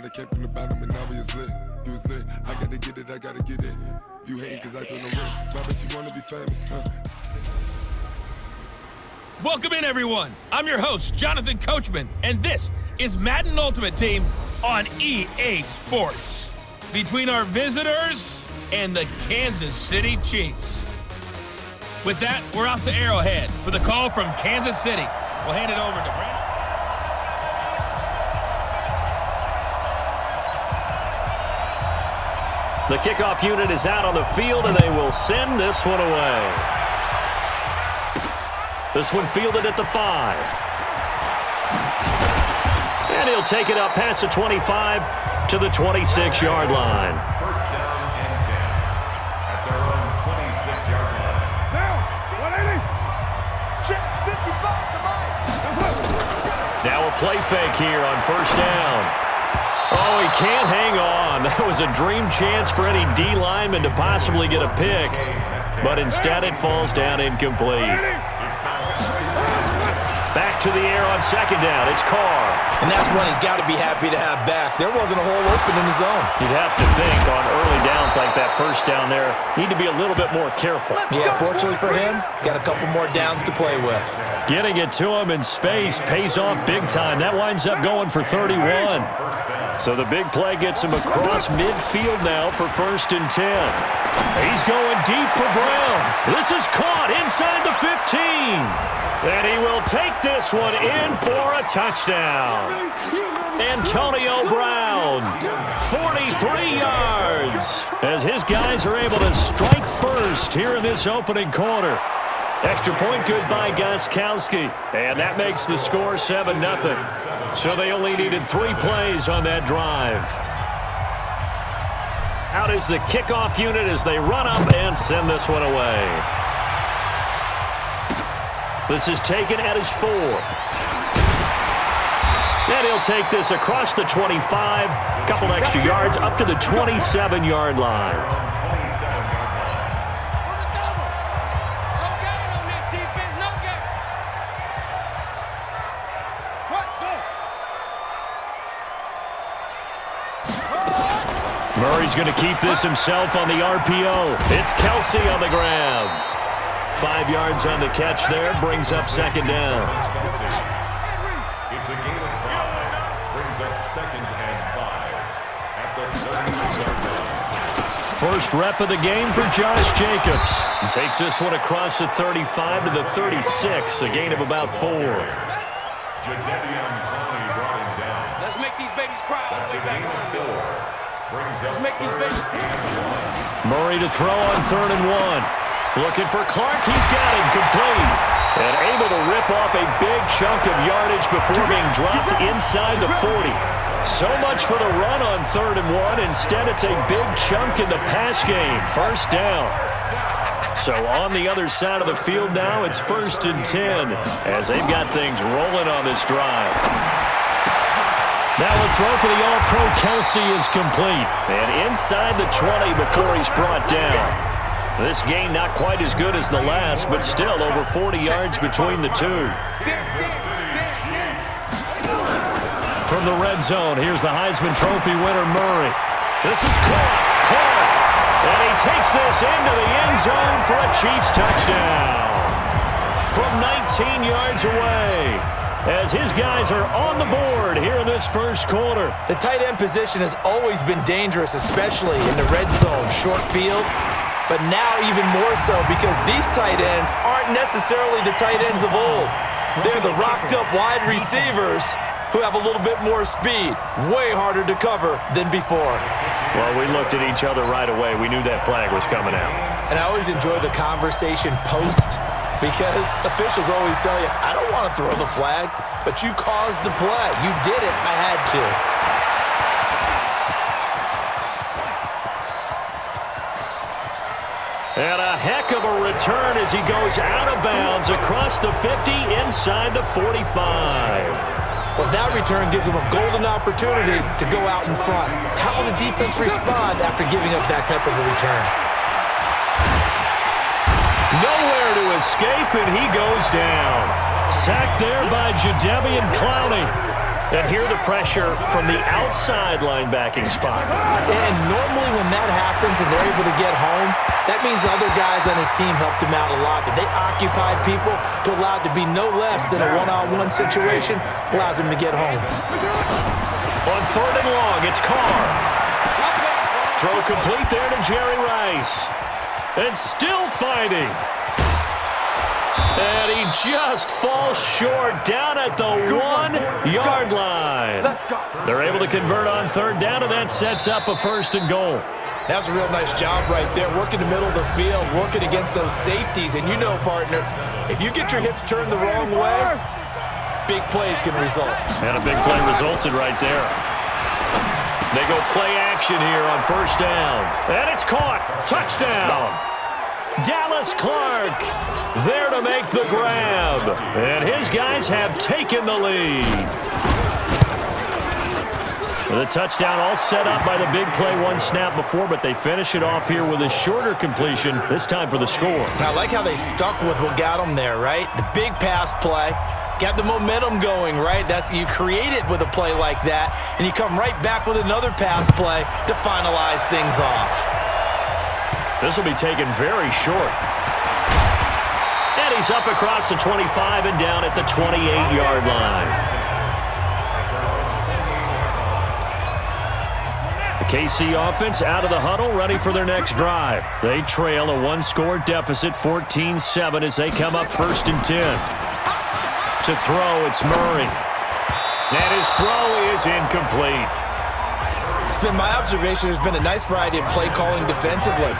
now they came from the bottom and now we is lit. You was lit, I gotta get it, I gotta get it. If you hating cause I took no risks, why bet you wanna be famous, huh? Welcome in, everyone. I'm your host, Jonathan Coachman, and this is Madden Ultimate Team on EA Sports. Between our visitors and the Kansas City Chiefs. With that, we're off to Arrowhead for the call from Kansas City. We'll hand it over to Brandon. The kickoff unit is out on the field, and they will send this one away. This one fielded at the 5. And he'll take it up past the 25 to the 26-yard line. First down and 10 at their own 26-yard line. Now, 180. Check 55 to Now a play fake here on first down. Oh, he can't hang on. That was a dream chance for any D lineman to possibly get a pick. But instead it falls down incomplete. Back to the air on second down. It's Carr. And that's one he's got to be happy to have back. There wasn't a hole open in the zone. You'd have to think on early downs like that first down there, need to be a little bit more careful. Yeah, fortunately for him, got a couple more downs to play with. Getting it to him in space pays off big time. That winds up going for 31. So the big play gets him across midfield now for 1st and 10. He's going deep for Brown. This is caught inside the 15. And he will take this one in for a touchdown. Antonio Brown, 43 yards, as his guys are able to strike first here in this opening quarter. Extra point good by Gostkowski, and that makes the score 7-0. So they only needed 3 plays on that drive. Out is the kickoff unit as they run up and send this one away. This is taken at his 4. And he'll take this across the 25, couple extra yards up to the 27-yard line. Murray's going to keep this himself on the RPO. It's Kelsey on the grab. 5 yards on the catch there, brings up second down. It's a gain of 5, brings up 2nd and 5 at the 30-yard line. First rep of the game for Josh Jacobs. And takes this one across the 35 to the 36, a gain of about 4. Jadeveon Clowney brought him down. Let's make these babies cry. That's a gain of 4. Brings up Let's make these babies cry. Murray to throw on 3rd and 1. Looking for Clark. He's got him complete. And able to rip off a big chunk of yardage before being dropped inside the 40. So much for the run on 3rd and 1. Instead, it's a big chunk in the pass game. First down. So on the other side of the field now, it's 1st and 10 as they've got things rolling on this drive. Now a throw for the All-Pro Kelsey is complete. And inside the 20 before he's brought down. This gain not quite as good as the last, but still over 40 yards between the two. From the red zone, here's the Heisman Trophy winner, Murray. This is caught. Clark. And he takes this into the end zone for a Chiefs touchdown. From 19 yards away, as his guys are on the board here in this first quarter. The tight end position has always been dangerous, especially in the red zone, short field. But now even more so because these tight ends aren't necessarily the tight ends of old. They're the rocked-up wide receivers who have a little bit more speed. Way harder to cover than before. Well, we looked at each other right away. We knew that flag was coming out. And I always enjoy the conversation post because officials always tell you, I don't want to throw the flag, but you caused the play. You did it. I had to. And a heck of a return as he goes out of bounds across the 50 inside the 45. Well, that return gives him a golden opportunity to go out in front. How will the defense respond after giving up that type of a return? Nowhere to escape, and he goes down. Sacked there by Jadeveon Clowney. And here the pressure from the outside linebacking spot. And normally when that happens and they're able to get home, that means other guys on his team helped him out a lot. That they occupied people to allow it to be no less than a one-on-one situation, allows him to get home. On 3rd and long, it's Carr. Throw complete there to Jerry Rice. And still fighting. And he just falls short down at the 1-yard line. They're able to convert on 3rd down, and that sets up a 1st and goal. That's a real nice job right there, working the middle of the field, working against those safeties. And you know, partner, if you get your hips turned the wrong way, big plays can result. And a big play resulted right there. They go play action here on 1st down. And it's caught. Touchdown. Dallas Clark there to make the grab. And his guys have taken the lead. The touchdown all set up by the big play, one snap before, but they finish it off here with a shorter completion, this time for the score. I like how they stuck with what got them there, right? The big pass play. Got the momentum going, right? You create it with a play like that, and you come right back with another pass play to finalize things off. This will be taken very short. And he's up across the 25 and down at the 28-yard line. The KC offense out of the huddle, ready for their next drive. They trail a one-score deficit, 14-7, as they come up 1st and 10. To throw, it's Murray. And his throw is incomplete. It's been my observation there's been a nice variety of play calling defensively.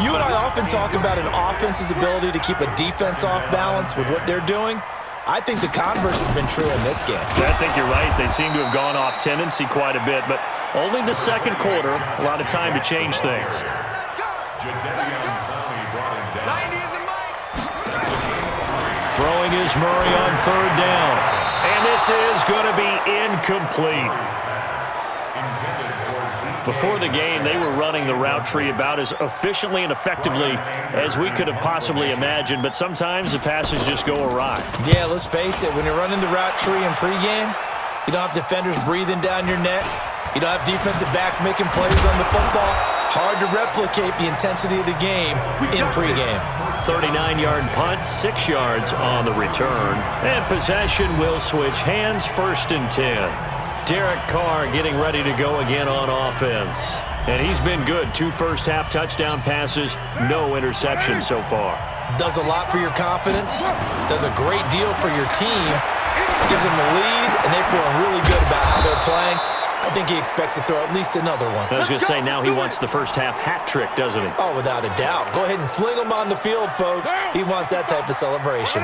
You and I often talk about an offense's ability to keep a defense off balance with what they're doing. I think the converse has been true in this game. I think you're right. They seem to have gone off tendency quite a bit, but only the 2nd quarter, a lot of time to change things. Throwing is Murray on 3rd down. And this is going to be incomplete. Before the game, they were running the route tree about as efficiently and effectively as we could have possibly imagined, but sometimes the passes just go awry. Yeah, let's face it. When you're running the route tree in pregame, you don't have defenders breathing down your neck. You don't have defensive backs making plays on the football. Hard to replicate the intensity of the game in pregame. 39-yard punt, 6 yards on the return. And possession will switch hands, 1st and 10. Derek Carr getting ready to go again on offense. And he's been good. 2 first-half touchdown passes, no interceptions so far. Does a lot for your confidence. Does a great deal for your team. Gives them the lead, and they feel really good about how they're playing. I think he expects to throw at least another one. I was going to say, now he wants the first-half hat trick, doesn't he? Oh, without a doubt. Go ahead and fling him on the field, folks. He wants that type of celebration.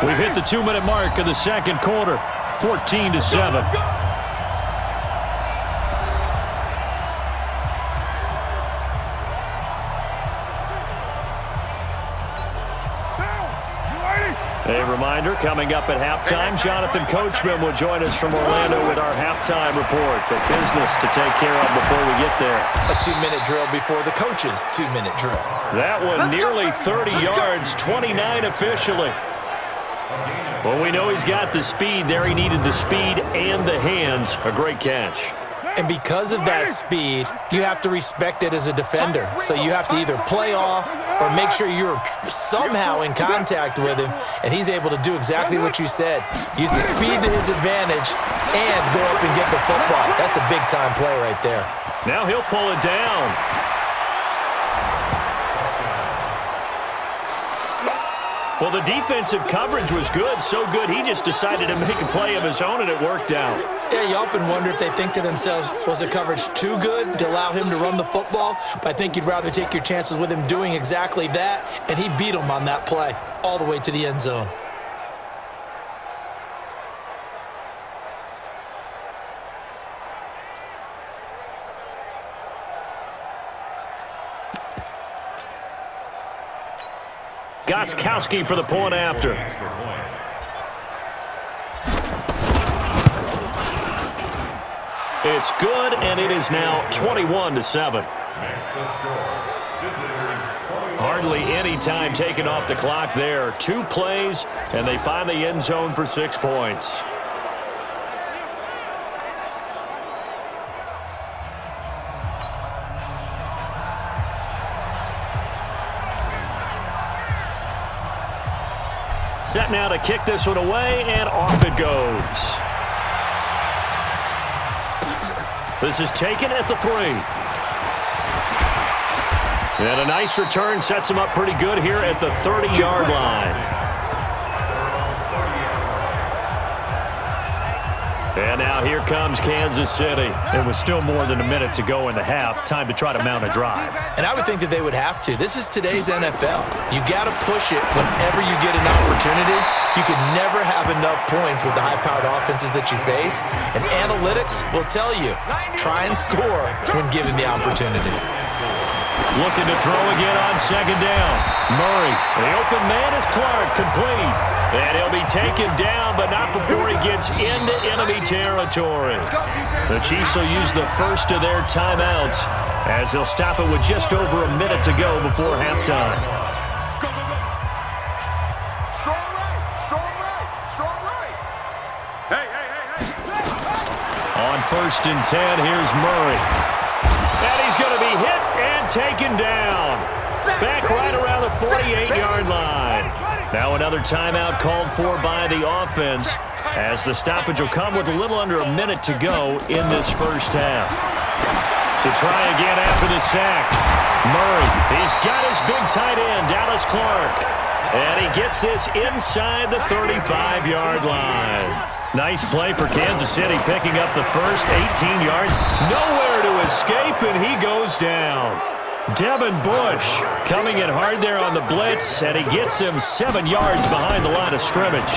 We've hit the 2-minute mark of the 2nd quarter, 14-7. A reminder, coming up at halftime, Jonathan Coachman will join us from Orlando with our halftime report. But business to take care of before we get there. A 2-minute drill before the coach's 2-minute drill. That one nearly 30 yards, 29 officially. Well, we know he's got the speed there. He needed the speed and the hands. A great catch. And because of that speed, you have to respect it as a defender. So you have to either play off or make sure you're somehow in contact with him, and he's able to do exactly what you said. Use the speed to his advantage and go up and get the football. That's a big-time play right there. Now he'll pull it down. Well, the defensive coverage was good, so good he just decided to make a play of his own, and it worked out. Yeah, you often wonder if they think to themselves, was the coverage too good to allow him to run the football? But I think you'd rather take your chances with him doing exactly that, and he beat him on that play all the way to the end zone. Gostkowski for the point after. It's good, and it is now 21-7. Hardly any time taken off the clock there. 2 plays, and they find the end zone for 6 points. Set now to kick this one away, and off it goes. This is taken at the 3. And a nice return sets him up pretty good here at the 30-yard line. And now here comes Kansas City. It was still more than a minute to go in the half. Time to try to mount a drive. And I would think that they would have to. This is today's NFL. You got to push it whenever you get an opportunity. You can never have enough points with the high-powered offenses that you face. And analytics will tell you, try and score when given the opportunity. Looking to throw again on 2nd down. Murray, the open man is Clark, complete. And he'll be taken down, but not before he gets into enemy territory. The Chiefs will use the first of their timeouts as they'll stop it with just over a minute to go before halftime. Go, go, go. Strong right, strong right, strong right. Hey, hey, hey, hey. On 1st and 10, here's Murray. And he's going to be hit and taken down. Back right around the 48-yard line. Now another timeout called for by the offense as the stoppage will come with a little under a minute to go in this first half. To try again after the sack. Murray, he's got his big tight end, Dallas Clark. And he gets this inside the 35-yard line. Nice play for Kansas City, picking up the first 18 yards. Nowhere to escape, and he goes down. Devin Bush coming in hard there on the blitz, and he gets him 7 yards behind the line of scrimmage.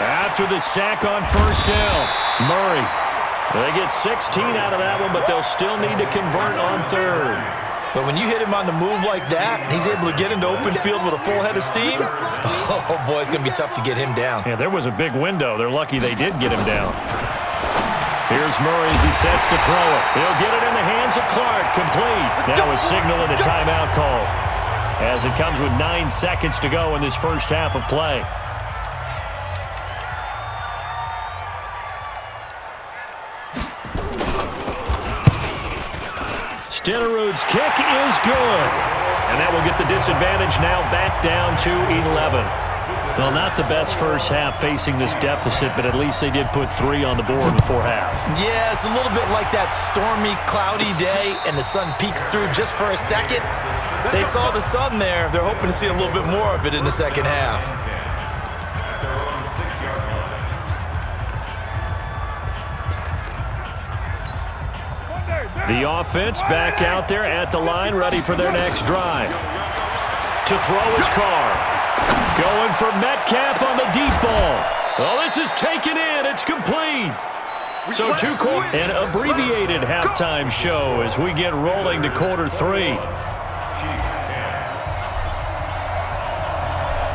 After the sack on 1st down, Murray. They get 16 out of that one, but they'll still need to convert on 3rd. But when you hit him on the move like that, and he's able to get into open field with a full head of steam, oh boy, it's going to be tough to get him down. Yeah, there was a big window. They're lucky they did get him down. Here's Murray as he sets to throw it. He'll get it in the hands of Clark, complete. Now a signal and a timeout call as it comes with 9 seconds to go in this first half of play. Stenerud's kick is good. And that will get the disadvantage now back down to 11. Well, not the best first half facing this deficit, but at least they did put 3 on the board before half. Yeah, it's a little bit like that stormy, cloudy day, and the sun peeks through just for a second. They saw the sun there. They're hoping to see a little bit more of it in the second half. The offense back out there at the line, ready for their next drive. To throw his car. Going for Metcalf on the deep ball. Oh, this is taken in. It's complete. So an abbreviated halftime show as we get rolling to quarter 3.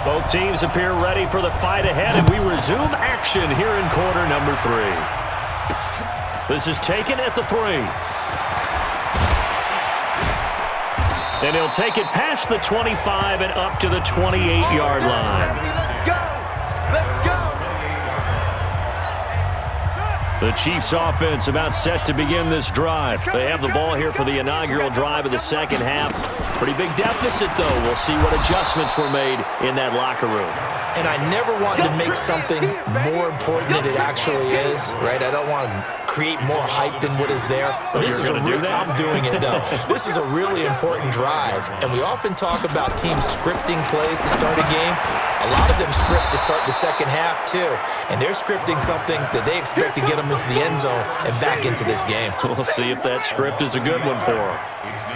Both teams appear ready for the fight ahead, and we resume action here in quarter number 3. This is taken at the 3. And he'll take it past the 25 and up to the 28-yard line. Let's go! Let's go! The Chiefs offense about set to begin this drive. They have the ball here for the inaugural drive of the second half. Pretty big deficit, though. We'll see what adjustments were made in that locker room. And I never want to make something more important than it actually is, right? I don't want to create more hype than what is there. But this is I'm doing it, though. This is a really important drive. And we often talk about teams scripting plays to start a game. A lot of them script to start the second half, too. And they're scripting something that they expect to get them into the end zone and back into this game. We'll see if that script is a good one for them.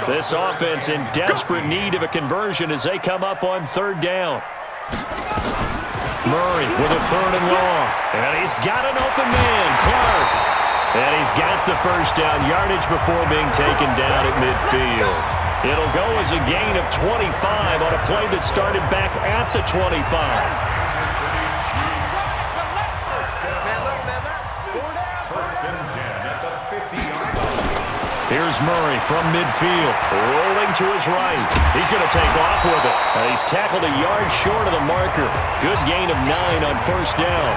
This offense in desperate need of a conversion as they come up on 3rd down. Murray with a 3rd and long. And he's got an open man, Clark. And he's got the first down yardage before being taken down at midfield. It'll go as a gain of 25 on a play that started back at the 25. Here's Murray from midfield, rolling to his right. He's going to take off with it. He's tackled a yard short of the marker. Good gain of 9 on first down.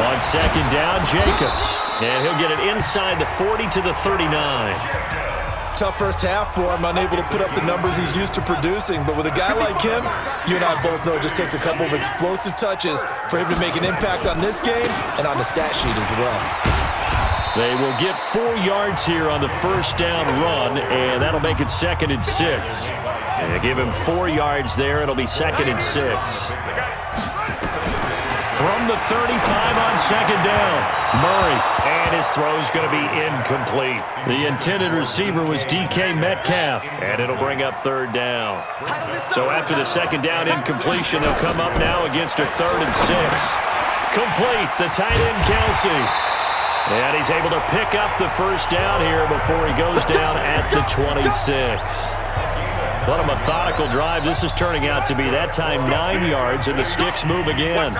On second down, Jacobs. And he'll get it inside the 40 to the 39. Tough first half for him, unable to put up the numbers he's used to producing. But with a guy like him, you and I both know it just takes a couple of explosive touches for him to make an impact on this game and on the stat sheet as well. They will get 4 yards here on the first down run, and that'll make it 2nd and 6. And give him 4 yards there. It'll be 2nd and 6. From the 35 on second down, Murray, and his throw's going to be incomplete. The intended receiver was DK Metcalf, and it'll bring up 3rd down. So after the second down incompletion, they'll come up now against a 3rd and 6. Complete, the tight end Kelsey. And he's able to pick up the first down here before he goes down at the 26. What a methodical drive this is turning out to be. That time 9 yards, and the sticks move again.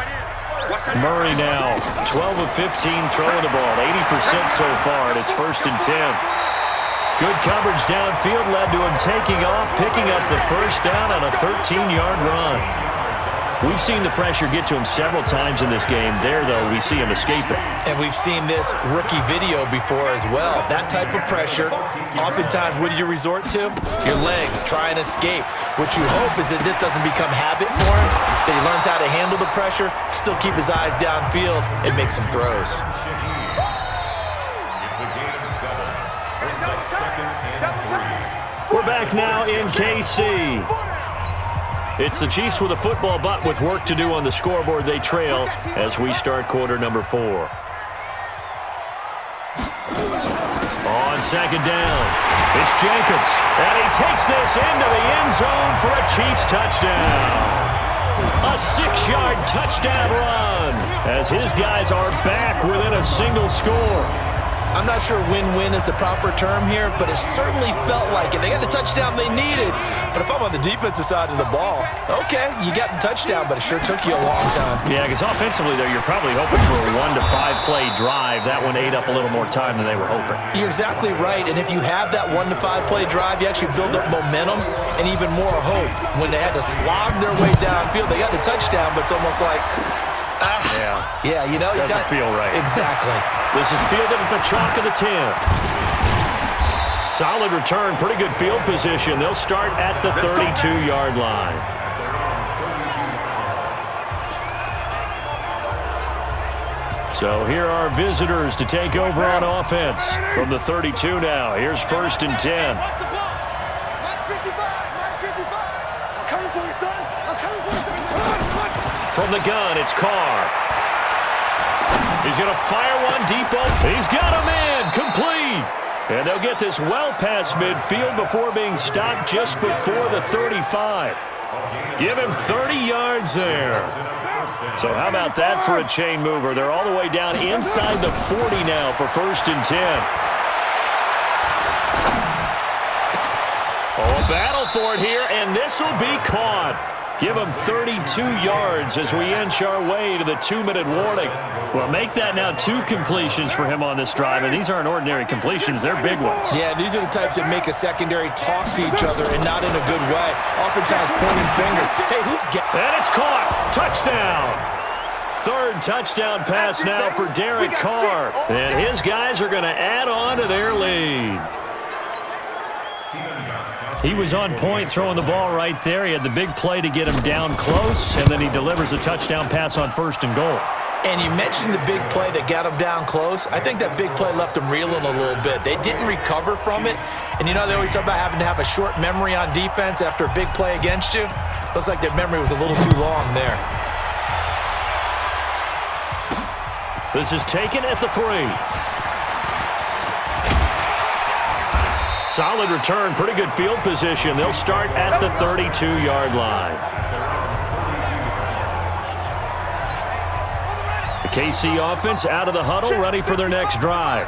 Murray now, 12 of 15 throwing the ball, 80% so far, and it's 1st and 10. Good coverage downfield led to him taking off, picking up the first down on a 13-yard run. We've seen the pressure get to him several times in this game. There, though, we see him escaping. And we've seen this rookie video before as well. That type of pressure, oftentimes, what do you resort to? Your legs, try and escape. What you hope is that this doesn't become habit for him, that he learns how to handle the pressure, still keep his eyes downfield, and make some throws. It's a gain of 7. Brings up 2nd and 3. We're back now in KC. It's the Chiefs with a football, but with work to do on the scoreboard, they trail as we start quarter number 4. On second down, it's Jacobs, and he takes this into the end zone for a Chiefs touchdown. A 6-yard touchdown run as his guys are back within a single score. I'm not sure win-win is the proper term here, but it certainly felt like it. They got the touchdown they needed, but if I'm on the defensive side of the ball, okay, you got the touchdown, but it sure took you a long time. Yeah, because offensively, though, you're probably hoping for a 1 to 5 play drive. That one ate up a little more time than they were hoping. You're exactly right, and if you have that 1 to 5 play drive, you actually build up momentum and even more hope. When they had to slog their way downfield, they got the touchdown, but it's almost like, yeah, you know, doesn't feel right. Exactly. This is fielded at the chalk of the 10. Solid return, pretty good field position. They'll start at the 32-yard line. So here are visitors to take over on offense from the 32 now. Here's 1st and 10. From the gun, it's Carr. He's going to fire one deep open. He's got him in, complete. And they'll get this well past midfield before being stopped just before the 35. Give him 30 yards there. So how about that for a chain mover? They're all the way down inside the 40 now for 1st and 10. Oh, a battle for it here, and this will be caught. Give him 32 yards as we inch our way to the 2-minute warning. Well, make that now 2 completions for him on this drive, and these aren't ordinary completions. They're big ones. Yeah, these are the types that make a secondary talk to each other and not in a good way. Oftentimes pointing fingers. Hey, who's getting... And it's caught. Touchdown. 3rd touchdown pass now for Derek Carr. And his guys are going to add on to their lead. He was on point throwing the ball right there. He had the big play to get him down close, and then he delivers a touchdown pass on 1st and goal. And you mentioned the big play that got him down close. I think that big play left him reeling a little bit. They didn't recover from it. And you know they always talk about having to have a short memory on defense after a big play against you. Looks like their memory was a little too long there. This is taken at the 3. Solid return, pretty good field position. They'll start at the 32-yard line. The KC offense out of the huddle, ready for their next drive.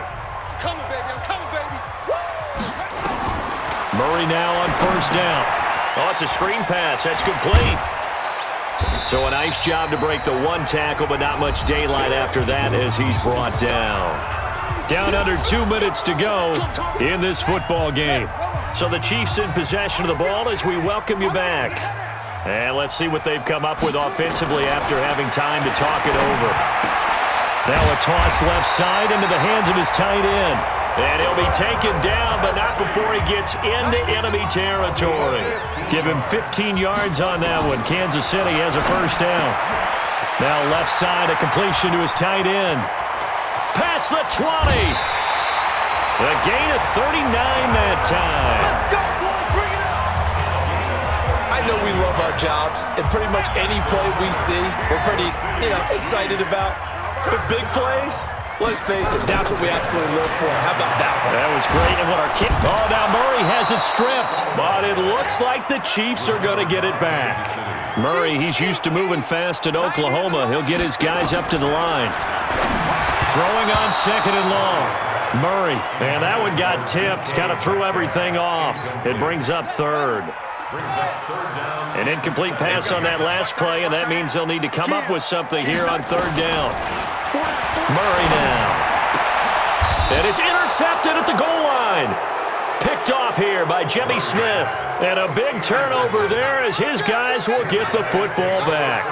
Coming, baby. I'm coming, baby. Murray now on 1st down. Oh, it's a screen pass. That's complete. So a nice job to break the one tackle, but not much daylight after that as he's brought down. Down under 2 minutes to go in this football game. So the Chiefs in possession of the ball as we welcome you back. And let's see what they've come up with offensively after having time to talk it over. Now a toss left side into the hands of his tight end. And he'll be taken down, but not before he gets into enemy territory. Give him 15 yards on that one. Kansas City has a first down. Now left side, a completion to his tight end. Past the 20. A gain of 39 that time. Let's go, boy. Bring it up. I know we love our jobs, and pretty much any play we see, we're pretty, excited about. But big plays, let's face it, that's what we absolutely live for. How about that one? That was great. And what our kick. Oh, now Murray has it stripped. But it looks like the Chiefs are going to get it back. Murray, he's used to moving fast at Oklahoma. He'll get his guys up to the line. Throwing on second and long. Murray. And that one got tipped. Kind of threw everything off. It brings up third. An incomplete pass on that last play, and that means they'll need to come up with something here on third down. Murray now. And it's intercepted at the goal line. Picked off here by Jimmy Smith. And a big turnover there as his guys will get the football back.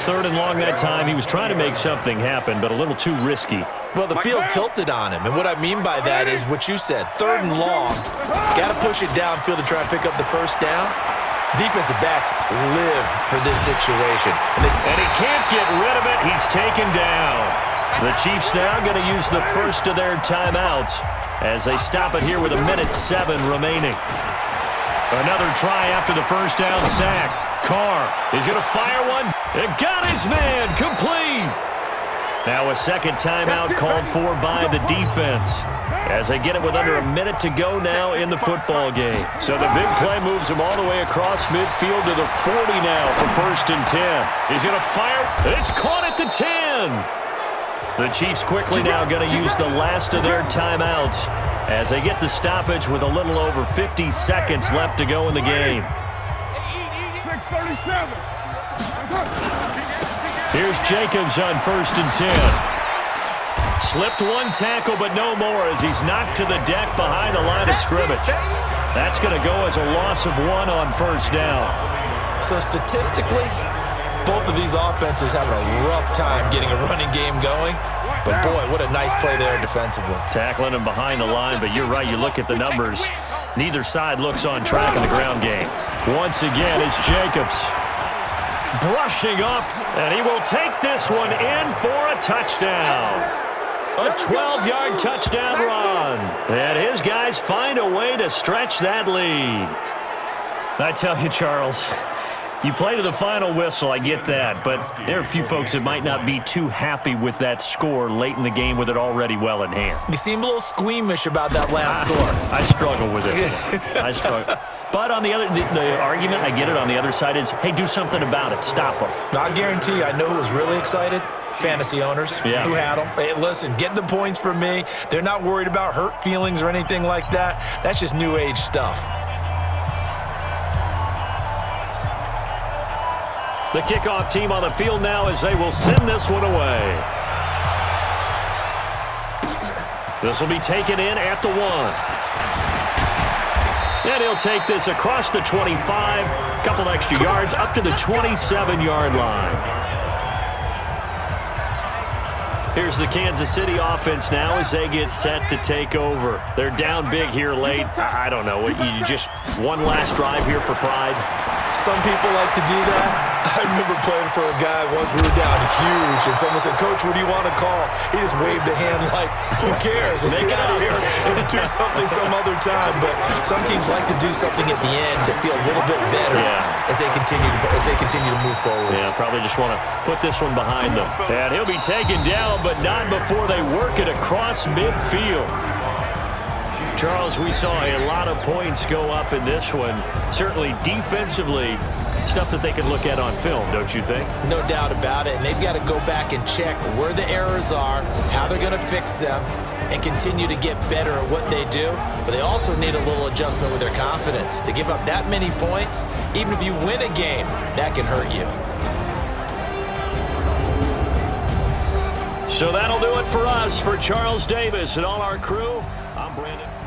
Third and long that time. He was trying to make something happen, but a little too risky. Well, the field tilted on him, and what I mean by that is what you said. Third and long, got to push it downfield to try and pick up the first down. Defensive backs live for this situation. And he can't get rid of it. He's taken down. The Chiefs now going to use the first of their timeouts as they stop it here with 1:07 remaining. Another try after the first down sack. Carr is going to fire one. And got his man complete. Now a second timeout called for by the defense as they get it with under a minute to go now in the football game. So the big play moves him all the way across midfield to the 40 now for 1st and 10. He's going to fire. It's caught at the 10. The Chiefs quickly now going to use the last of their timeouts as they get the stoppage with a little over 50 seconds left to go in the game. 6:37. Here's Jacobs on 1st and 10. Slipped one tackle, but no more as he's knocked to the deck behind the line of scrimmage. That's going to go as a loss of 1 on first down. So statistically, both of these offenses having a rough time getting a running game going. But boy, what a nice play there defensively. Tackling him behind the line, but you're right, you look at the numbers. Neither side looks on track in the ground game. Once again, it's Jacobs. Brushing up, and he will take this one in for a touchdown. A 12-yard touchdown run. And his guys find a way to stretch that lead. I tell you, Charles, you play to the final whistle, I get that, but there are a few folks that might not be too happy with that score late in the game with it already well in hand. You seem a little squeamish about that last score. I struggle with it. I struggle. But on the other, the argument, I get it, on the other side is, hey, do something about it. Stop them. I guarantee you, I know who was really excited. Fantasy owners who had them. Hey, listen, get the points from me. They're not worried about hurt feelings or anything like that. That's just new age stuff. The kickoff team on the field now as they will send this one away. This will be taken in at the 1. And he'll take this across the 25, couple extra yards up to the 27-yard line. Here's the Kansas City offense now as they get set to take over. They're down big here late. I don't know. You just one last drive here for pride? Some people like to do that. I remember playing for a guy once. We were down huge, and someone said, "Coach, what do you want to call?" He just waved a hand like, "Who cares? Let's get out of here and do something some other time." But some teams like to do something at the end to feel a little bit better as they continue to move forward. Yeah, probably just want to put this one behind them. And he'll be taken down, but not before they work it across midfield. Charles, we saw a lot of points go up in this one. Certainly defensively, stuff that they can look at on film, don't you think? No doubt about it. And they've got to go back and check where the errors are, how they're going to fix them, and continue to get better at what they do. But they also need a little adjustment with their confidence. To give up that many points, even if you win a game, that can hurt you. So that'll do it for us. For Charles Davis and all our crew, I'm Brandon.